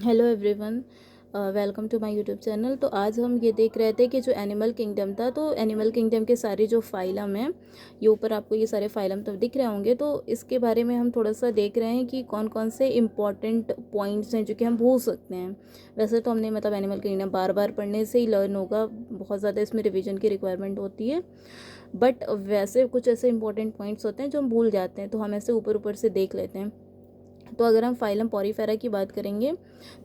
Hello everyone, welcome to my YouTube channel. तो आज हम ये देख रहे थे कि जो एनिमल किंगडम था, तो एनिमल किंगडम के सारे जो फाइलम हैं, ये ऊपर आपको ये सारे फाइलम तो दिख रहे होंगे। तो इसके बारे में हम थोड़ा सा देख रहे हैं कि कौन कौन से इम्पॉर्टेंट पॉइंट्स हैं जो कि हम भूल सकते हैं। वैसे तो हमने मतलब एनिमल किंगडम बार बार पढ़ने से ही लर्न होगा, बहुत ज़्यादा इसमें रिविजन की रिक्वायरमेंट होती है। बट वैसे कुछ ऐसे इंपॉर्टेंट पॉइंट्स होते हैं जो हम भूल जाते हैं, तो हम ऐसे ऊपर ऊपर से देख लेते हैं। तो अगर हम फाइलम पॉरीफेरा की बात करेंगे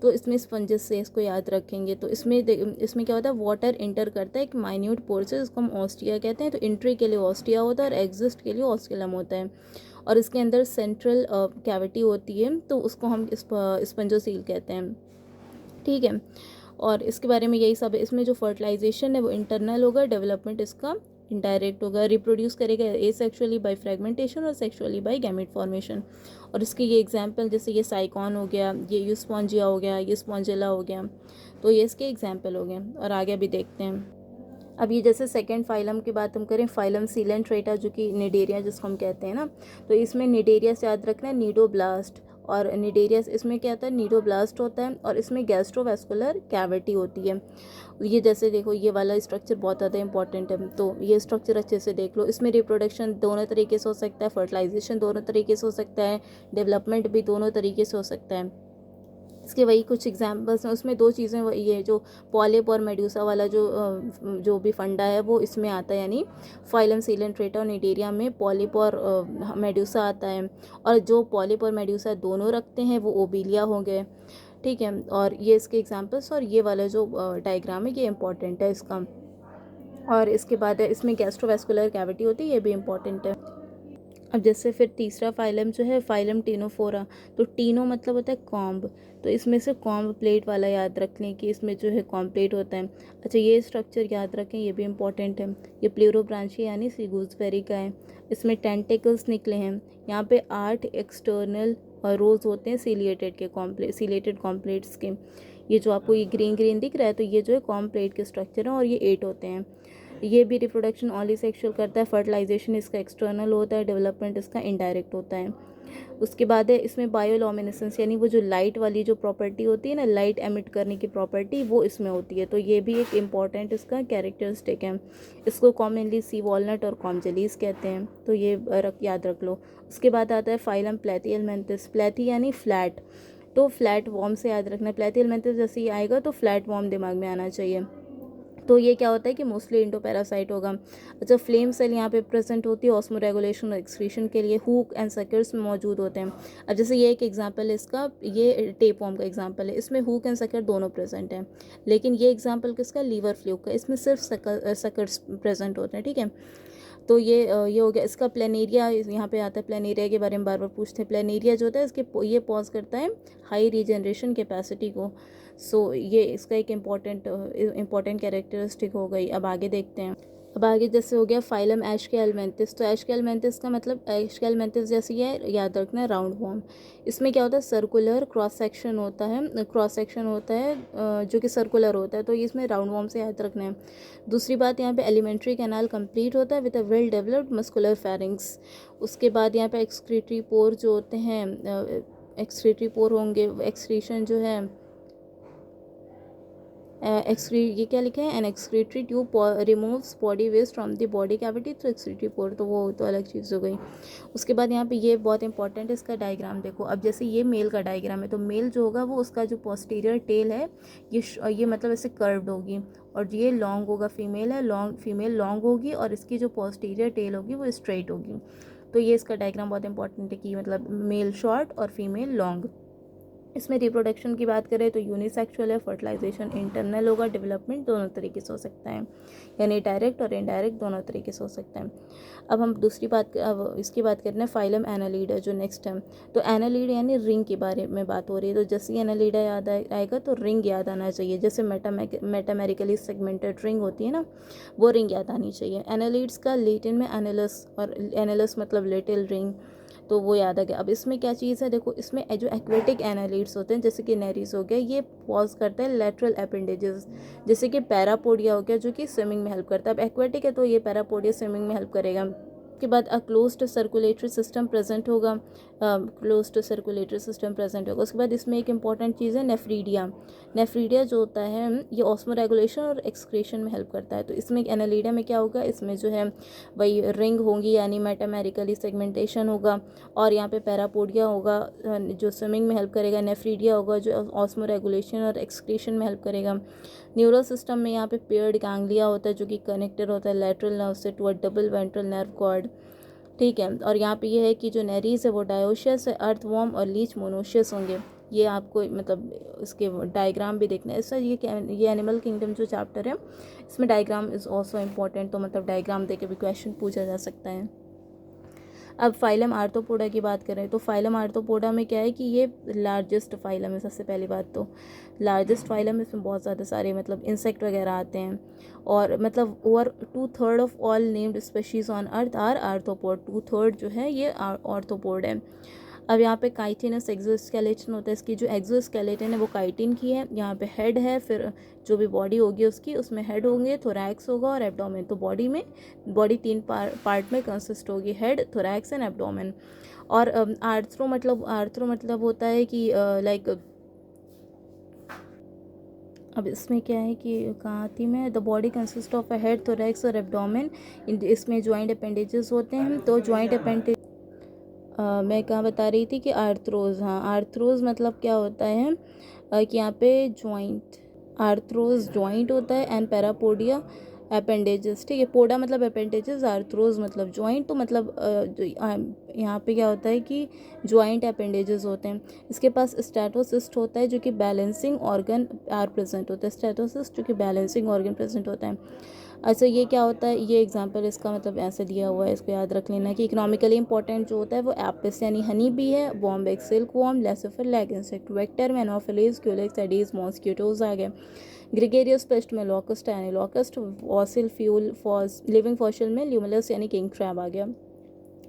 तो इसमें स्पंजेस से इसको याद रखेंगे। तो इसमें क्या होता है, वाटर इंटर करता है एक माइन्यूट पोर से, जिसको हम ऑस्टिया कहते हैं। तो इंट्री के लिए ऑस्टिया होता है और एग्जिस्ट के लिए ऑस्किलम होता है। और इसके अंदर सेंट्रल कैविटी होती है, तो उसको हम स्पंजोसील कहते हैं। ठीक है, और इसके बारे में यही सब है। इसमें जो फर्टिलाइजेशन है वो इंटरनल होगा, डेवलपमेंट इसका इनडायरेक्ट होगा। रिप्रोड्यूस करेगा ए सेक्सुअली बाय फ्रेगमेंटेशन और सेक्सुअली बाय गैमेट फॉर्मेशन। और इसके ये एग्जांपल, जैसे ये साइकॉन हो गया, ये यूस्पॉन्जिया हो गया, ये स्पॉन्जिला हो गया, तो ये इसके एग्जाम्पल हो गए। और आगे भी देखते हैं। अब ये जैसे सेकेंड फाइलम की बात हम करें, फाइलम सीलेंट्रेटा, जो कि निडेरिया जिसको हम कहते हैं ना, तो इसमें निडेरिया से याद रखना है नीडोब्लास्ट। और निडेरिया इसमें क्या होता है, नीडोब्लास्ट होता है, और इसमें गैस्ट्रोवेस्कुलर कैविटी होती है। ये जैसे देखो, ये वाला स्ट्रक्चर बहुत ज़्यादा इंपॉर्टेंट है, तो ये स्ट्रक्चर अच्छे से देख लो। इसमें रिप्रोडक्शन दोनों तरीके से हो सकता है, फर्टिलाइजेशन दोनों तरीके से हो सकता है, डेवलपमेंट भी दोनों तरीके से हो सकता है। इसके वही कुछ एग्जांपल्स हैं। उसमें दो चीज़ें ये जो पॉलिप और मेड्यूसा वाला जो भी फंडा है वो इसमें आता है, यानी फाइलम सीलेंट्रेटा और निडेरिया में पॉलिप और मेड्यूसा आता है। और जो पॉलिप और मेड्यूसा दोनों रखते हैं वो ओबिलिया हो गए। ठीक है, और ये इसके एग्जांपल्स। और ये वाला जो डायग्राम है ये इंपॉर्टेंट है इसका। और इसके बाद है, इसमें गैस्ट्रोवेस्कुलर कैविटी होती है, ये भी इंपॉर्टेंट है। अब जैसे फिर तीसरा फाइलम जो है, फाइलम टीनोफोरा। तो टीनो मतलब होता है कॉम्ब, तो इसमें से कॉम्ब प्लेट वाला याद रख लें कि इसमें जो है कॉम्ब प्लेट होता है। अच्छा, ये स्ट्रक्चर याद रखें, ये भी इंपॉर्टेंट है। ये प्लूरोब्रांची यानी सी गूजबेरी का है। इसमें टेंटिकल्स निकले हैं। यहाँ पे 8 एक्सटर्नल रोज होते हैं सीलिएटेड कॉम्प्लेट्स के। ये जो आपको ये ग्रीन ग्रीन दिख रहा है, तो ये जो है कॉम्ब प्लेट के स्ट्रक्चर हैं, और ये 8 होते हैं। ये भी रिप्रोडक्शन ऑली सेक्शुअल करता है, फर्टिलाइजेशन इसका एक्सटर्नल होता है, डेवलपमेंट इसका इनडायरेक्ट होता है। उसके बाद है इसमें बायोलॉमिनेसेंस, यानी वो जो लाइट वाली जो प्रॉपर्टी होती है ना, लाइट एमिट करने की प्रॉपर्टी, वो इसमें होती है। तो ये भी एक इम्पॉर्टेंट इसका कैरेक्टरिस्टिक है। इसको कॉमनली सी वॉलनट और कॉमजेलीस कहते हैं, तो ये याद रख लो। उसके बाद आता है फाइलम प्लेथियलमेंथिस। प्लेथी यानी फ्लैट, तो फ्लैट वॉर्म से याद रखना है। प्लेथियलमेंथिस जैसे ही आएगा तो फ्लैट वॉर्म दिमाग में आना चाहिए। तो ये क्या होता है कि मोस्टली इंडोपैरासाइट होगा। अच्छा, फ्लेम सेल यहाँ पे प्रेजेंट होती है ऑस्मो रेगुलेशन और एक्सक्रीशन के लिए। हुक एंड सकर्स मौजूद होते हैं। अब जैसे ये एक एग्जांपल है इसका, ये टेपवॉर्म का एग्जांपल है, इसमें हुक एंड सकर दोनों प्रेजेंट हैं। लेकिन ये एग्जांपल किसका, लीवर फ्लूक का, इसमें सिर्फ सकर्स प्रेजेंट होते हैं। ठीक है, तो ये हो गया इसका। प्लेनेरिया यहाँ पे आता है, प्लेनेरिया के बारे में बार बार पूछते हैं। प्लेनेरिया जो होता है इसके ये पॉज करता है हाई रीजनरेशन कैपेसिटी को। सो ये इसका एक इम्पॉर्टेंट कैरेक्टरिस्टिक हो गई। अब आगे देखते हैं। अब आगे जैसे हो गया फाइलम एशकेलमेंथिस। तो एशकेलमेंथिस का मतलब, एशकेलमेंथिस जैसे ये याद रखना है, राउंड वॉर्म। इसमें क्या होता है, सर्कुलर क्रॉस सेक्शन होता है जो कि सर्कुलर होता है, तो इसमें राउंड वॉर्म से याद रखना है। दूसरी बात, यहाँ पे एलिमेंट्री कैनाल कंप्लीट होता है with a well developed muscular pharynx. उसके बाद यहाँ पे एक्सक्रीटरी पोर जो होते हैं, एक्सक्रीटरी पोर होंगे, एक्सक्रीशन जो है, ये क्या लिखा है, an excretory tube removes body waste from the body cavity through excretory pore, तो वो तो अलग चीज़ हो गई। उसके बाद यहाँ पे ये बहुत इंपॉर्टेंट है, इसका डायग्राम देखो। अब जैसे ये मेल का डायग्राम है, तो मेल जो होगा वो उसका जो पोस्टीरियर टेल है, ये मतलब ऐसे कर्व्ड होगी, और ये लॉन्ग होगा। फीमेल लॉन्ग होगी, और इसकी जो पोस्टीरियर टेल होगी वो स्ट्रेट होगी। तो ये इसका डायग्राम बहुत इंपॉर्टेंट है कि मतलब मेल शॉर्ट और फीमेल लॉन्ग। इसमें रिप्रोडक्शन की बात करें तो यूनिसेक्सुअल है, फर्टिलाइजेशन इंटरनल होगा, डेवलपमेंट दोनों तरीके से हो सकता है, यानी डायरेक्ट और इनडायरेक्ट दोनों तरीके से हो सकता है। अब हम अब इसकी बात करते हैं, फाइलम एनालीड है जो नेक्स्ट है। तो एनालीड यानी रिंग के बारे में बात हो रही है। तो जैसे ही एनालीडा याद आएगा तो रिंग याद आना चाहिए। जैसे मेटामेरिकली सेगमेंटेड रिंग होती है ना, वो रिंग याद आनी चाहिए। एनालीड्स का लेटिन में एनालस, और एनालस मतलब लिटिल रिंग, तो वो याद आ गया। अब इसमें क्या चीज़ है, देखो इसमें जो एक्वेटिक एनालिड्स होते हैं, जैसे कि नेरीज हो गया, ये पॉज करता है लेटरल अपेंडेजेस, जैसे कि पैरापोडिया हो गया जो कि स्विमिंग में हेल्प करता है। अब एक्वेटिक है तो ये पैरापोडिया स्विमिंग में हेल्प करेगा। उसके बाद क्लोज्ड सर्कुलेटरी सिस्टम प्रेजेंट होगा, क्लोज्ड सर्कुलेटरी सिस्टम प्रेजेंट होगा। उसके बाद इसमें एक इंपॉर्टेंट चीज़ है नेफ्रीडिया। नेफ्रीडिया जो होता है ये ऑस्मो रेगुलेशन और एक्सक्रीशन में हेल्प करता है। तो इसमें एनालिडिया में क्या होगा, इसमें जो है वही रिंग होंगी यानी मेटामेरिकली सेगमेंटेशन होगा, और यहाँ पे पैरापोडिया होगा जो स्विमिंग में हेल्प करेगा, नेफ्रीडिया होगा जो ऑस्मो रेगुलेशन और एक्सक्रीशन में हेल्प करेगा। न्यूरल सिस्टम में यहाँ पे पेयर्ड गैंग्लिया होता है जो कि कनेक्टेड होता है लैटरल नर्व से to a double ventral nerve cord, ठीक है। और यहाँ पे ये है कि जो नेरीज है वो डायोशियस है, अर्थवॉर्म और लीच मोनोशियस होंगे। ये आपको मतलब इसके डायग्राम भी देखना है। इसका ये एनिमल किंगडम जो चैप्टर है इसमें डायग्राम इज़ ऑल्सो इम्पॉर्टेंट, तो मतलब डायग्राम देके भी क्वेश्चन पूछा जा सकता है। अब फाइलम आर्थ्रोपोडा की बात करें तो फाइलम आर्थ्रोपोडा में क्या है कि ये लार्जेस्ट फाइलम है। सबसे पहली बात तो लार्जेस्ट फाइलम, इसमें बहुत ज़्यादा सारे मतलब इंसेक्ट वगैरह आते हैं, और मतलब over 2/3 of all named species on earth are arthropod. 2/3 जो है ये आर्थ्रोपोड है। अब यहाँ पे काइटिनस एक्सोस्केलेटन होता है, इसकी जो एक्सोस्केलेटन है वो काइटिन की है। यहाँ पे हेड है, फिर जो भी बॉडी होगी उसकी उसमें हेड होंगे, थोरैक्स होगा और एब्डोमेन। तो बॉडी 3 पार्ट में कंसिस्ट होगी, हेड, थोरैक्स एंड एब्डोमेन। और आर्थ्रो मतलब होता है कि लाइक, अब इसमें क्या है कि कहाँ आती मैं, the body consist of a head, thorax और एब्डोमेन। इसमें ज्वाइंट अपेंडेजेस होते हैं। तो ज्वाइंट अपेंडेज मैं कहाँ बता रही थी कि आर्थ्रोज, हाँ आर्थ्रोज मतलब क्या होता है कि यहाँ पे जॉइंट, आर्थ्रोज जॉइंट होता है एंड पैरापोडिया अपेंडेजेस, ठीक है। पोडा मतलब अपेंडेजेस, आर्थ्रोज मतलब जॉइंट। तो मतलब यहाँ पे क्या होता है कि जॉइंट अपेंडेजेस होते हैं। इसके पास स्टेटोसिस्ट होता है जो कि बैलेंसिंग ऑर्गन आर प्रेजेंट होता है, स्टेटोसिस्ट जो कि बैलेंसिंग ऑर्गन प्रेजेंट होता है। अच्छा ये क्या होता है, ये एग्जांपल इसका मतलब ऐसे दिया हुआ है, इसको याद रख लेना कि इकोनॉमिकली इंपॉर्टेंट जो होता है वो एपिस यानी हनी बी है, Bombyx silk worm, laccifer lac insect, vector में एनोफिलीज, क्यूलेक्स, एडीज, मॉस्किटोज आ गए। ग्रेगेरियस पेस्ट में लॉकस्ट यानी लॉकस्ट, फॉसिल फ्यूल फॉस लिविंग फॉसिल में ल्यूमिनस यानी किंग क्रैब आ गया।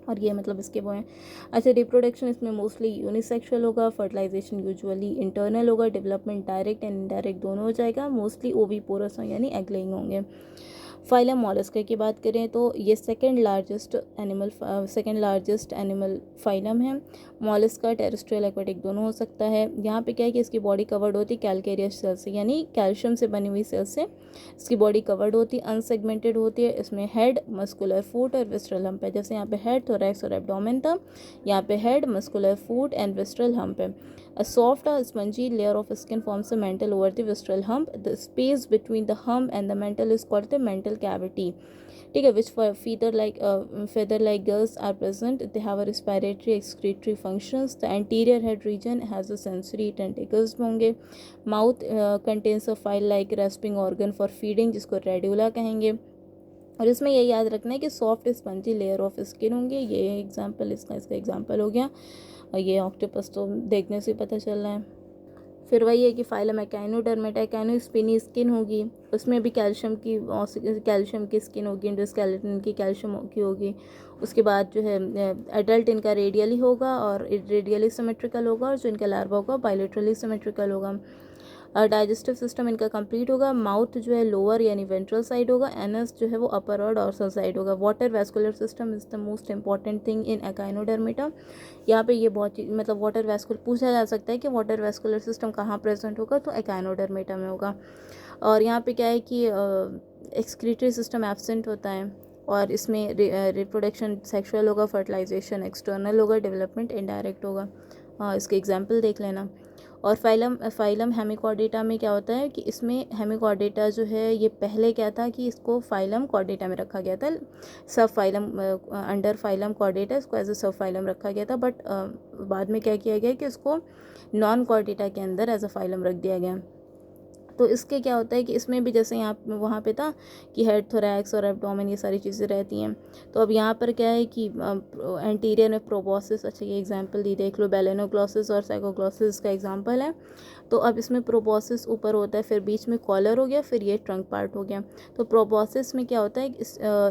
और ये मतलब इसके वो हैं। अच्छा रिप्रोडक्शन इसमें मोस्टली यूनिसेक्सुअल होगा, फर्टिलाइजेशन यूजुअली इंटरनल होगा, डेवलपमेंट डायरेक्ट एंड इनडायरेक्ट दोनों हो जाएगा, मोस्टली ओवीपोरस यानी एग लेइंग होंगे। फाइलम मॉलस्का की बात करें तो ये सेकंड लार्जेस्ट एनिमल फाइलम है। मॉलस्का टेरेस्ट्रियल एक्वेटिक दोनों हो सकता है। यहाँ पे क्या है कि इसकी बॉडी कवर्ड होती है कैल्केरियस सेल से यानी कैल्शियम से बनी हुई सेल से इसकी बॉडी कवर्ड होती है, अनसेगमेंटेड होती है। इसमें हेड, मस्कुलर फूट और विस्ट्रल हम्प है। जैसे यहाँ पे हेड, थोरैक्स और एब्डोमेन था, यहाँ पे head, muscular foot and विस्ट्रल hump है। A soft spongy layer of skin forms a mantle over the visceral hump. The space between the hump and the mantle is called the mantle cavity. ठीक है, which feather-like gills are present. They have a respiratory, excretory functions. The anterior head region has a sensory tentacles होंगे. Mouth contains a file-like rasping organ for feeding जिसको radula कहेंगे। और इसमें ये याद रखना है कि soft spongy layer of skin होंगे। ये एग्जाम्पल इसका एग्जाम्पल हो गया। और ये ऑक्टोपस तो देखने से पता चल रहा है। फिर वही है कि फाइलम एकाइनोडर्मेटा, एकाइनोस्पिनी स्किन होगी, उसमें भी कैल्शियम की स्किन होगी, एंडोस्केलेटन की कैल्शियम की होगी। उसके बाद जो है एडल्ट इनका रेडियली होगा और रेडियली सिमेट्रिकल होगा, और जो इनका लार्वा होगा बायलेटरली सिमेट्रिकल होगा। डाइजेस्टिव सिस्टम इनका कंप्लीट होगा। माउथ जो है लोअर यानी वेंट्रल साइड होगा, एनस जो है वो अपर और डॉर्सल साइड होगा। Water vascular system is the most important thing in echinodermata. यहाँ पे ये बहुत मतलब वाटर वेस्कुलर पूछा जा सकता है कि वाटर वेस्कुलर सिस्टम कहाँ प्रेजेंट होगा, तो एकाइनोडर्मेटा में होगा। और यहाँ पे क्या है कि एक्सक्रीटरी सिस्टम एब्सेंट होता है, और इसमें रिप्रोडक्शन सेक्सुअल होगा, फर्टिलाइजेशन एक्सटर्नल होगा, डेवलपमेंट इनडायरेक्ट होगा। इसके एग्जाम्पल देख लेना। और फाइलम हेमिकॉर्डेटा में क्या होता है कि इसमें हेमिकॉर्डेटा जो है ये पहले क्या था कि इसको फाइलम कॉर्डेटा में रखा गया था, सब फाइलम अंडर फाइलम कॉर्डेटा इसको एज ए सब फाइलम रखा गया था। बट बाद में क्या किया गया कि इसको नॉन कॉर्डेटा के अंदर एज अ फाइलम रख दिया गया। तो इसके क्या होता है कि इसमें भी जैसे यहाँ वहाँ पे था कि हेड, थोरैक्स और एब्डोमेन ये सारी चीज़ें रहती हैं। तो अब यहाँ पर क्या है कि एंटीरियर में प्रोबॉसिस, अच्छा ये एग्जांपल दी देख लो, बेलेनोग्लॉसिस और साइकोग्लॉसिस का एग्जांपल है। तो अब इसमें प्रोबॉसिस ऊपर होता है, फिर बीच में कॉलर हो गया, फिर ये ट्रंक पार्ट हो गया। तो प्रोबॉसिस में क्या होता है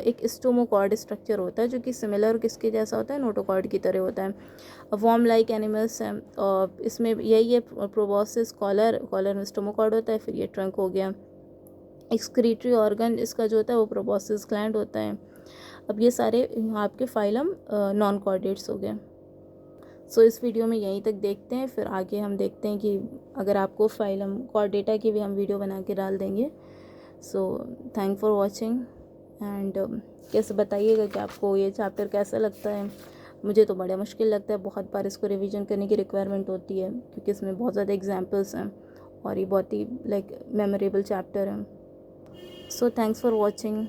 एक स्टोमोकॉर्ड स्ट्रक्चर होता है जो कि सिमिलर किसके जैसा होता है, नोटोकॉर्ड की तरह होता है। वॉर्म लाइक एनिमल्स हैं, और इसमें यही है प्रोबॉसिस, कॉलर में स्टोमोकॉर्ड होता है, फिर ये ट्रंक हो गया। एक्सक्रीटरी ऑर्गन इसका जो होता है वो प्रोबॉसिस ग्लैंड होता है। अब ये सारे आपके फाइलम नॉन कॉर्डेट्स हो गए। सो इस वीडियो में यहीं तक देखते हैं, फिर आगे हम देखते हैं कि अगर आपको फाइलम कॉर्डेटा की भी हम वीडियो बना के डाल देंगे। So thank for watching and कैसे बताइएगा कि आपको ये चैप्टर कैसा लगता है। मुझे तो बड़ा मुश्किल लगता है, बहुत बार इसको रिवीजन करने की रिक्वायरमेंट होती है क्योंकि इसमें बहुत ज़्यादा एग्जांपल्स हैं और ये बहुत ही लाइक मेमोरेबल चैप्टर है। So thanks for watching.